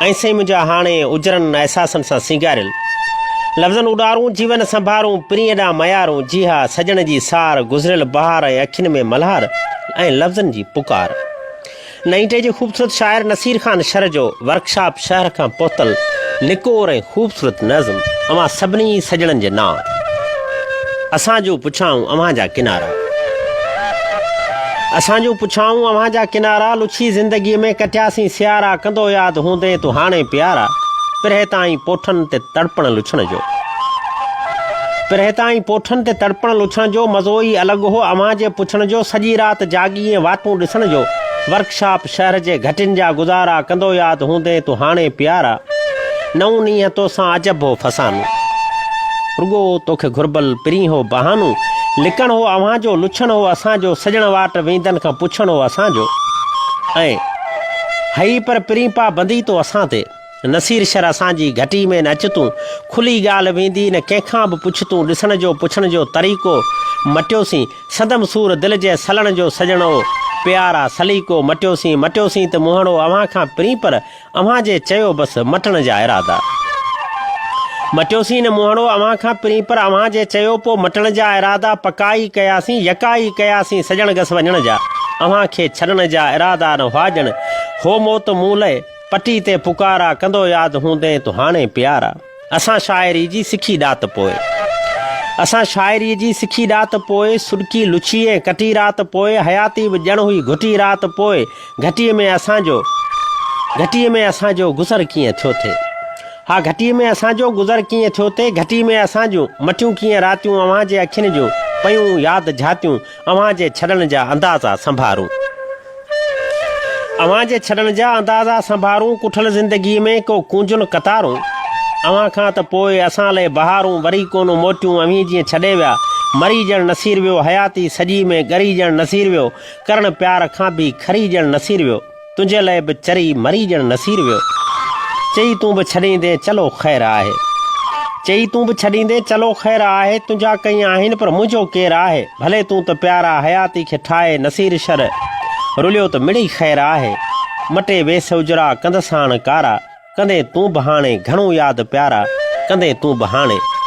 ऐसे मुंहिंजा हाणे उजरनि अहसासनि सां सिंगारियल लफ़्ज़नि उॾारूं जीवन संभारूं पिरीअ ॾांहुं मयारूं जी हा सजण जी सार गुज़िरियल बहार ऐं अखियुनि में मल्हार ऐं लफ़्ज़नि जी पुकार नईटे जे ख़ूबसूरत शाइर नसीर ख़ान शर जो वर्कशॉप शहर खां पहुतल निकोर ऐं ख़ूबसूरत नज़्म अवां सभिनी सजणनि जे नाम असांजो पुछाऊं अव्हां जा किनारा असांजो पुछाऊं अव्हां जा किनारा लुछी ज़िंदगीअ में कटियासीं सियारा कंदो यादि हूंदे तूं हाणे प्यारा पिरहे ताईं पोठनि ते तड़पण लुछण जो पिरहे ताईं पोठनि ते तड़पण लुछण जो मज़ो ई अलॻि हो अव्हां जे पुछण जो सॼी राति जागी ऐं वाटूं ॾिसण जो वर्कशॉप शहर जे घटियुनि जा गुज़ारा कंदो यादि हूंदे तूं हाणे प्यारा नऊं ॾींहं तोसां अजब हो फसानू रुगो तोखे घुरबल पिरी हो बहानू लिकण हो अव्हां जो लुछण हो असांजो सजण वाट वेंदनि खां पुछण हो असांजो ऐं हई पर पिरी पा बंदी तो असां ते नसीर शर असांजी घटी में न अच तूं खुली ॻाल्हि वेंदी न कंहिंखां बि पुछ तूं ॾिसण जो पुछण जो तरीक़ो मटियोसीं सदम सूर दिलि जे सलण जो सजणो प्यारा सलीको मटियोसीं त मुहणो अव्हां खां पिरी पर अव्हां जे चयो बसि मटण जा इरादा मटियोसीं न मुहणो अव्हां खां पिरी पर अव्हां जे चयो पोइ मटण जा इरादा पकाई कयासीं यकाई कयासीं सजण गस वञण जा अव्हां खे छॾण जा इरादा न हुआजण हो मौत मूं लाइ पटी ते पुकारा कंदो यादि हूंदे तूं हाणे प्यारा असां शाइरी जी सिखी ॾात पोइ सुडकी लुछी ऐं कटी राति पोइ हयाती बि ॼण हुई घुटी राति पोइ घटीअ में असांजो गुज़र कीअं थियो थिए हा घटीअ में असांजो गुज़र कीअं थियो थिए घटी में असांजूं मटियूं कीअं रातियूं अव्हां जे अखियुनि जूं पयूं यादि झातियूं अव्हां जे छॾण जा अंदाज़ा संभारूं कुठल ज़िंदगीअ में को कूंजुनि कतारूं अव्हां खां त पोइ असां लाइ बहारूं वरी कोन मोटियूं अवीं जीअं छॾे विया मरी ॼण नसीर वियो हयाती सॼी में ॻरी ॼण नसीर वियो करण प्यार खां बि खरी ॼण नसीर वियो तुंहिंजे लाइ बि चरी मरी ॼण नसीर वियो चई तूं बि छॾींदे चलो ख़ैर आहे तुंहिंजा कई आहिनि पर मुंहिंजो केरु आहे भले तूं त प्यारा हयाती खे ठाहे नसीर शर रुलियो त मिड़ी ख़ैर आहे मटे वेस उजरा कंद साण कारा कंदे तूं बि हाणे घणो यादि प्यारा कंदे तूं बि हाणे